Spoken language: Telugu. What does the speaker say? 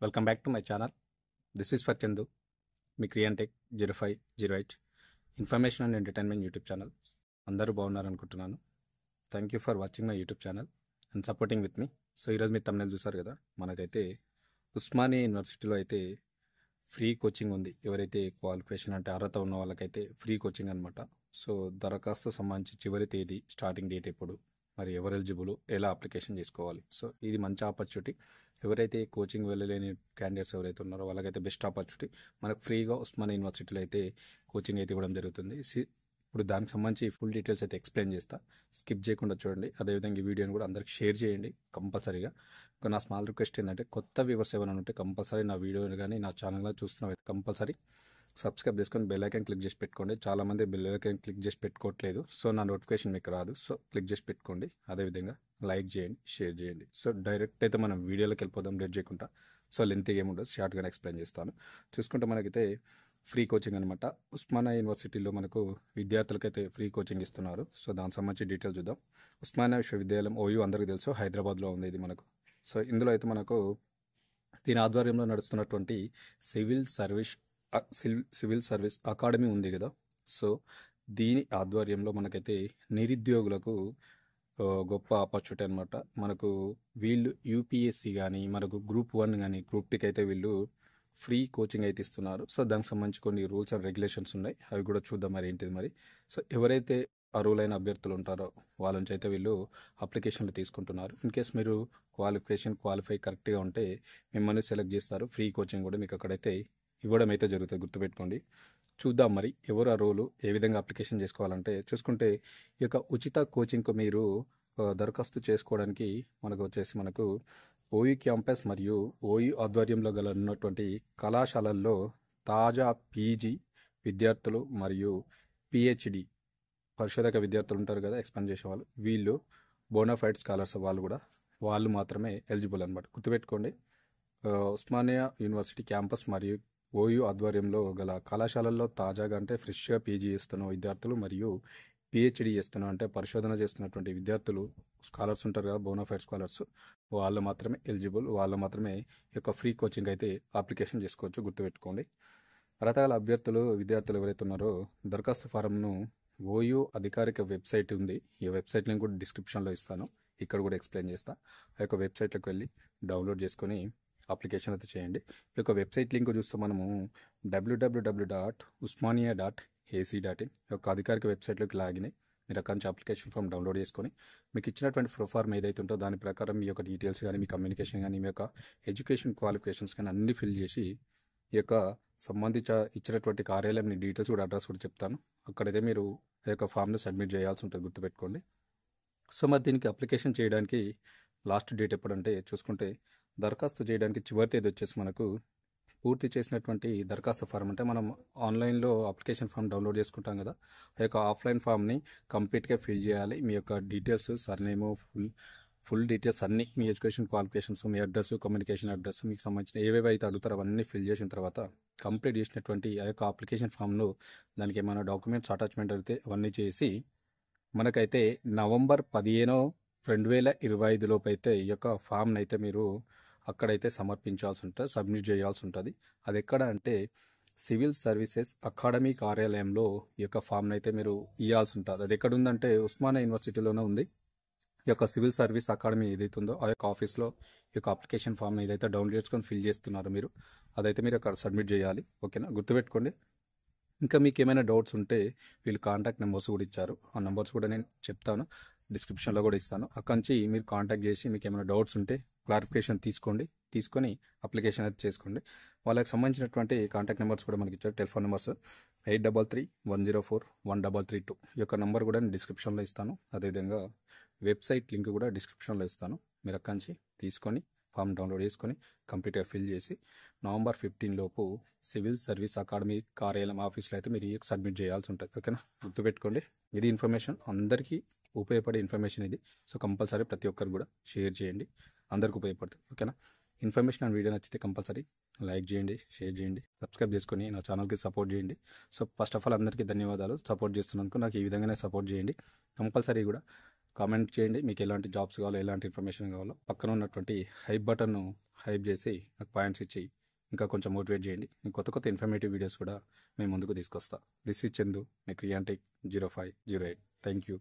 Welcome back to my channel. This is for Chandu, మీ Kriyantech 0508 information and entertainment YouTube channel. అందరూ బాగున్నారనుకుంటున్నాను. Thank you for watching my YouTube channel and supporting with me. So ఈరోజు మీరు తమిళ చూసారు కదా, మనకైతే ఉస్మానియా యూనివర్సిటీలో అయితే ఫ్రీ కోచింగ్ ఉంది. ఎవరైతే క్వాలిఫికేషన్ అంటే అర్హత ఉన్న వాళ్ళకైతే ఫ్రీ కోచింగ్ అనమాట. సో దరఖాస్తు సంబంధించి చివరి తేదీ, స్టార్టింగ్ డేట్ ఎప్పుడు, మరి ఎవరు ఎలిజిబుల్, ఎలా అప్లికేషన్ చేసుకోవాలి. సో ఇది మంచి ఆపర్చునిటీ. ఎవరైతే కోచింగ్ వెళ్ళలేని క్యాండిడేట్స్ ఎవరైతే ఉన్నారో వాళ్ళకైతే బెస్ట్ ఆపర్చునిటీ. మనకు ఫ్రీగా ఉస్మానియా యూనివర్సిటీలో అయితే కోచింగ్ అయితే ఇవ్వడం జరుగుతుంది. ఇప్పుడు దానికి సంబంధించి ఫుల్ డీటెయిల్స్ అయితే ఎక్స్ప్లెయిన్ చేస్తా. స్కిప్ చేయకుండా చూడండి. అదేవిధంగా ఈ వీడియోని కూడా అందరికి షేర్ చేయండి కంపల్సరీగా. ఇంకా నా స్మాల్ రిక్వెస్ట్ ఏంటంటే, కొత్త వ్యూవర్స్ ఏమైనా ఉంటే కంపల్సరీ నా వీడియోని కానీ నా ఛానల్లో చూస్తున్న కంపల్సరీ సబ్స్క్రైబ్ చేసుకొని బెల్ ఐకాన్ క్లిక్ చేసి పెట్టుకోండి. చాలామంది బెల్ ఐకాన్ క్లిక్ చేసి పెట్టుకోవట్లేదు. సో నా నోటిఫికేషన్ మీకు రాదు. సో క్లిక్ చేసి పెట్టుకోండి. అదేవిధంగా లైక్ చేయండి, షేర్ చేయండి. సో డైరెక్ట్ అయితే మనం వీడియోలోకి వెళ్ళిపోదాం లేట్ చేయకుండా. సో లెంత్ ఏముండదు, షార్ట్గానే ఎక్స్ప్లెయిన్ చేస్తాను. చూసుకుంటే మనకైతే ఫ్రీ కోచింగ్ అనమాట. ఉస్మానియా యూనివర్సిటీలో మనకు విద్యార్థులకైతే ఫ్రీ కోచింగ్ ఇస్తున్నారు. సో దానికి సంబంధించి డీటెయిల్స్ చూద్దాం. ఉస్మానియా విశ్వవిద్యాలయం ఓయూ అందరికీ తెలుసు, హైదరాబాద్లో ఉంది ఇది మనకు. సో ఇందులో అయితే మనకు దీని ఆధ్వర్యంలో నడుస్తున్నటువంటి సివిల్ సర్వీస్ అకాడమీ ఉంది కదా. సో దీని ఆధ్వర్యంలో మనకైతే నిరుద్యోగులకు గొప్ప ఆపర్చునిటీ అనమాట. మనకు వీళ్ళు యూపీఎస్సీ కానీ, మనకు గ్రూప్ 1 కానీ గ్రూప్ 2 అయితే వీళ్ళు ఫ్రీ కోచింగ్ అయితే ఇస్తున్నారు. సో దానికి సంబంధించి కొన్ని రూల్స్ అండ్ రెగ్యులేషన్స్ ఉన్నాయి, అవి కూడా చూద్దాం మరి ఏంటిది మరి. సో ఎవరైతే అర్హులైన అభ్యర్థులు ఉంటారో వాళ్ళ నుంచి అయితే వీళ్ళు అప్లికేషన్లు తీసుకుంటున్నారు. ఇన్ కేస్ మీరు క్వాలిఫై కరెక్ట్గా ఉంటే మిమ్మల్ని సెలెక్ట్ చేస్తారు. ఫ్రీ కోచింగ్ కూడా మీకు అక్కడైతే ఇవ్వడం అయితే జరుగుతుంది, గుర్తుపెట్టుకోండి. చూద్దాం మరి ఎవరు అర్హులు, ఏ విధంగా అప్లికేషన్ చేసుకోవాలంటే, చూసుకుంటే ఈ యొక్క ఉచిత కోచింగ్కు మీరు దరఖాస్తు చేసుకోవడానికి మనకు ఓయూ క్యాంపస్ మరియు ఓయూ ఆధ్వర్యంలో గల ఉన్నటువంటి కళాశాలల్లో తాజా పీజీ విద్యార్థులు మరియు పిహెచ్డి పరిశోధక విద్యార్థులు ఉంటారు కదా, ఎక్స్పాండ్ చేసే వాళ్ళు, వీళ్ళు బోనాఫైడ్ స్కాలర్స్ వాళ్ళు మాత్రమే ఎలిజిబుల్ అనమాట. గుర్తుపెట్టుకోండి. ఉస్మానియా యూనివర్సిటీ క్యాంపస్ మరియు ఓయూ ఆధ్వర్యంలో గల కళాశాలల్లో తాజాగా అంటే ఫ్రెష్గా పీజీ చేస్తున్న విద్యార్థులు మరియు పిహెచ్డి చేస్తున్న అంటే పరిశోధన చేస్తున్నటువంటి విద్యార్థులు, స్కాలర్స్ ఉంటారు కదా, బోనాఫైడ్ స్కాలర్స్, వాళ్ళు మాత్రమే ఎలిజిబుల్. వాళ్ళు మాత్రమే ఈ యొక్క ఫ్రీ కోచింగ్ అయితే అప్లికేషన్ చేసుకోవచ్చు, గుర్తుపెట్టుకోండి. రకాల విద్యార్థులు ఎవరైతే ఉన్నారో దరఖాస్తు ఫారంను ఓయూ అధికారిక వెబ్సైట్ ఉంది. ఈ వెబ్సైట్ లింక్ కూడా డిస్క్రిప్షన్లో ఇస్తాను, ఇక్కడ కూడా ఎక్స్ప్లెయిన్ చేస్తా. ఆ యొక్క వెబ్సైట్లోకి వెళ్ళి డౌన్లోడ్ చేసుకొని అప్లికేషన్ అయితే చేయండి. ఈ యొక్క వెబ్సైట్ లింక్ చూస్తే మనము www.usmania.ac.in యొక్క అధికారిక వెబ్సైట్లోకి లాగిన్ అయ్యి మీరు అక్కడి నుంచి అప్లికేషన్ ఫామ్ డౌన్లోడ్ చేసుకొని మీకు ఇచ్చినటువంటి ప్రొఫార్మ్ ఏదైతే ఉంటుందో దాని ప్రకారం మీ యొక్క డీటెయిల్స్ కానీ, మీ కమ్యూనికేషన్ కానీ, మీ యొక్క ఎడ్యుకేషన్ క్వాలిఫికేషన్స్ కానీ అన్ని ఫిల్ చేసి ఈ యొక్క ఇచ్చినటువంటి కార్యాలయం డీటెయిల్స్ కూడా, అడ్రస్ కూడా చెప్తాను. అక్కడైతే మీరు ఈ యొక్క ఫామ్ని సబ్మిట్ చేయాల్సి ఉంటుంది, గుర్తుపెట్టుకోండి. సో మరి దీనికి అప్లికేషన్ చేయడానికి లాస్ట్ డేట్ ఎప్పుడంటే, చూసుకుంటే దరఖాస్తు చేయడానికి చివరి తేదీ వచ్చేసి మనకు పూర్తి చేసినటువంటి దరఖాస్తు ఫారం అంటే మనం ఆన్లైన్లో అప్లికేషన్ ఫామ్ డౌన్లోడ్ చేసుకుంటాం కదా, ఆ యొక్క ఆఫ్లైన్ ఫామ్ని కంప్లీట్గా ఫిల్ చేయాలి. మీ యొక్క డీటెయిల్స్, సర్నేము, ఫుల్ డీటెయిల్స్ అన్నీ, మీ ఎడ్యుకేషన్ క్వాలిఫికేషన్స్, మీ అడ్రస్, కమ్యూనికేషన్ అడ్రస్, మీకు సంబంధించిన ఏవేవి అయితే అడుగుతారో అవన్నీ ఫిల్ చేసిన తర్వాత కంప్లీట్ చేసినటువంటి ఆ యొక్క అప్లికేషన్ ఫామ్ను దానికి ఏమైనా డాక్యుమెంట్స్ అటాచ్మెంట్ అయితే అవన్నీ చేసి మనకైతే నవంబర్ 15, 2025 లోపు అయితే ఈ యొక్క ఫామ్ని అయితే మీరు అక్కడైతే సమర్పించాల్సి ఉంటుంది, సబ్మిట్ చేయాల్సి ఉంటుంది. అది ఎక్కడ అంటే సివిల్ సర్వీసెస్ అకాడమీ కార్యాలయంలో ఈ యొక్క ఫామ్ని అయితే మీరు ఇవ్వాల్సి ఉంటుంది. అది ఎక్కడ ఉందంటే ఉస్మానియా యూనివర్సిటీలోనే ఉంది. ఈ యొక్క సివిల్ సర్వీస్ అకాడమీ ఏదైతే ఉందో ఆ యొక్క ఆఫీస్లో ఈ యొక్క అప్లికేషన్ ఫామ్ని ఏదైతే డౌన్లోడ్ చేసుకొని ఫిల్ చేస్తున్నారో అదైతే మీరు అక్కడ సబ్మిట్ చేయాలి. ఓకేనా, గుర్తుపెట్టుకోండి. ఇంకా మీకు ఏమైనా డౌట్స్ ఉంటే వీళ్ళు కాంటాక్ట్ నెంబర్స్ కూడా ఇచ్చారు, ఆ నెంబర్స్ కూడా నేను చెప్తాను, డిస్క్రిప్షన్లో కూడా ఇస్తాను. అక్కడి నుంచి మీరు కాంటాక్ట్ చేసి మీకు ఏమైనా డౌట్స్ ఉంటే క్లారిఫికేషన్ తీసుకొని అప్లికేషన్ అయితే చేసుకోండి. వాళ్ళకి సంబంధించినటువంటి కాంటాక్ట్ నెంబర్స్ కూడా మనకి ఇచ్చారు, టెలిఫోన్ నెంబర్స్ 8331041332. ఈ యొక్క నెంబర్ కూడా నేను డిస్క్రిప్షన్లో ఇస్తాను. అదేవిధంగా వెబ్సైట్ లింక్ కూడా డిస్క్రిప్షన్లో ఇస్తాను. మీరు అక్కడి నుంచి తీసుకొని ఫామ్ డౌన్లోడ్ చేసుకొని కంప్లీట్గా ఫిల్ చేసి నవంబర్ 15 లోపు సివిల్ సర్వీస్ అకాడమీ కార్యాలయం ఆఫీస్లో అయితే మీరు సబ్మిట్ చేయాల్సి ఉంటుంది. ఓకేనా, గుర్తుపెట్టుకోండి. ఇది ఇన్ఫర్మేషన్, అందరికీ ఉపయోగపడే ఇన్ఫర్మేషన్ ఇది. సో కంపల్సరీ ప్రతి ఒక్కరు కూడా షేర్ చేయండి, అందరికి ఉపయోగపడుతుంది. ఓకేనా, ఇన్ఫర్మేషన్ అండ్ వీడియో నచ్చితే కంపల్సరీ లైక్ చేయండి, షేర్ చేయండి, సబ్స్క్రైబ్ చేసుకొని నా ఛానల్కి సపోర్ట్ చేయండి. సో ఫస్ట్ ఆఫ్ ఆల్ అందరికీ ధన్యవాదాలు సపోర్ట్ చేస్తున్నందుకు. నాకు ఈ విధంగానే సపోర్ట్ చేయండి. కంపల్సరీ కూడా కామెంట్ చేయండి మీకు ఎలాంటి జాబ్స్ కావాలో, ఎలాంటి ఇన్ఫర్మేషన్ కావాలో. పక్కన ఉన్నటువంటి హైప్ చేసి నాకు పాయింట్స్ ఇచ్చి ఇంకా కొంచెం మోటివేట్ చేయండి. నేను కొత్త కొత్త ఇన్ఫర్మేటివ్ వీడియోస్ కూడా మేము ముందుకు తీసుకొస్తా. దిస్ ఈజ్ చందు, మీ క్రియాంటెక్ 0508. Thank you.